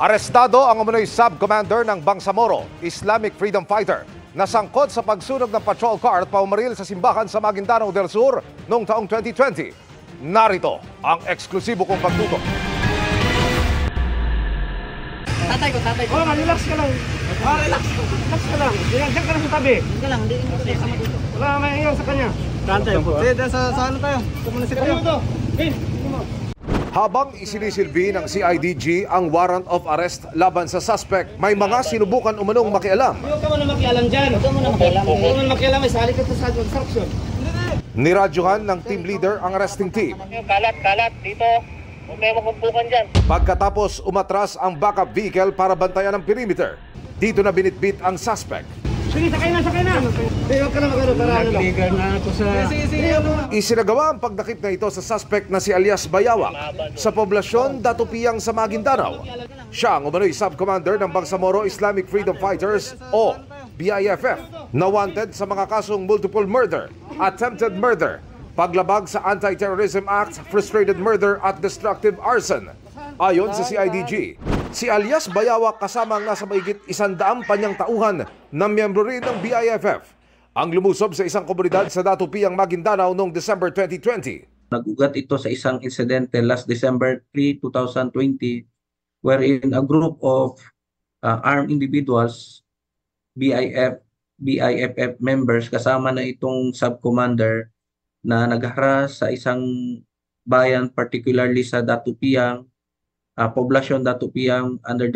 Arestado ang umunoy sub-commander ng Bangsamoro, Islamic Freedom Fighter, na sangkot sa pagsunog ng patrol car at paumaril sa simbahan sa Maguindanao del Sur noong taong 2020. Narito ang eksklusibo kong pagtutok. Tatay ko. Relax ka lang. Relax ka lang. Diyan ka lang sa tabi. Hindi lang, hindi ko sama dito. Wala may iyan sa kanya. Kantay po. Sa ano tayo? Kumunisi tayo. Habang isinisilbi ng CIDG ang warrant of arrest laban sa suspect, may mga sinubukan umanong makialam. Huwag ka muna makialam dyan. Huwag ka muna makialam. Huwag ka muna makialam. May sali ka sa construction. Niradyohan ng team leader ang arresting team. Kalat dito. Huwag may makumpukan dyan. Pagkatapos umatras ang backup vehicle para bantayan ang perimeter. Dito na binitbit ang suspect. Sige, sakay na. Huwag ka na magano para ano lang. Nagligan na ako sa... Sige. Isinagawa ang pagdakip na ito sa suspect na si alias Bayawak sa poblasyon Datupiyang sa Maguindanao. Siya ang umano'y sub-commander ng Bangsamoro Islamic Freedom Fighters o BIFF na wanted sa mga kasong multiple murder, attempted murder, paglabag sa Anti-Terrorism Act, frustrated murder at destructive arson. Ayon sa CIDG, si alias Bayawak kasama ang nasa mahigit 100 panyang tauhan na miyembro rin ng BIFF ang lumusob sa isang komunidad sa Datupiyang, Maguindanao noong December 2020. Nagugat ito sa isang insidente last December 3, 2020 wherein a group of armed individuals, BIFF members kasama na itong sub-commander na nagharas sa isang bayan, particularly sa Datupiyang, poblasyon Datupiyang under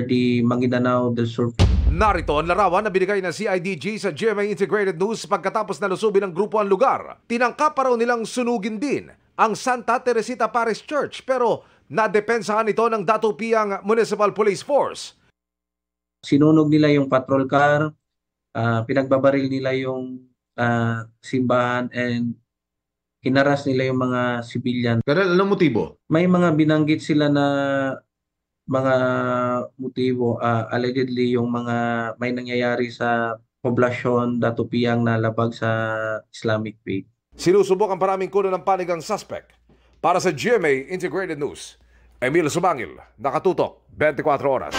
the Maguindanao del Sur. Narito ang larawan na binigay ng CIDG sa GMA Integrated News pagkatapos nalusubin ng grupo ang lugar. Tinangka pa raw nilang sunugin din ang Santa Teresita Parish Church pero nadepensahan ito ng Datupiyang Municipal Police Force. Sinunog nila yung patrol car, pinagbabaril nila yung simbahan and hinaras nila yung mga civilian. Pero anong motibo? May mga binanggit sila na mga motibo, allegedly yung mga may nangyayari sa poblasyon Datupiyang na labag sa Islamic faith. Sinusubok ang paraming kuno ng panig ang suspect. Para sa GMA Integrated News, Emil Sumangil, nakatutok 24 oras.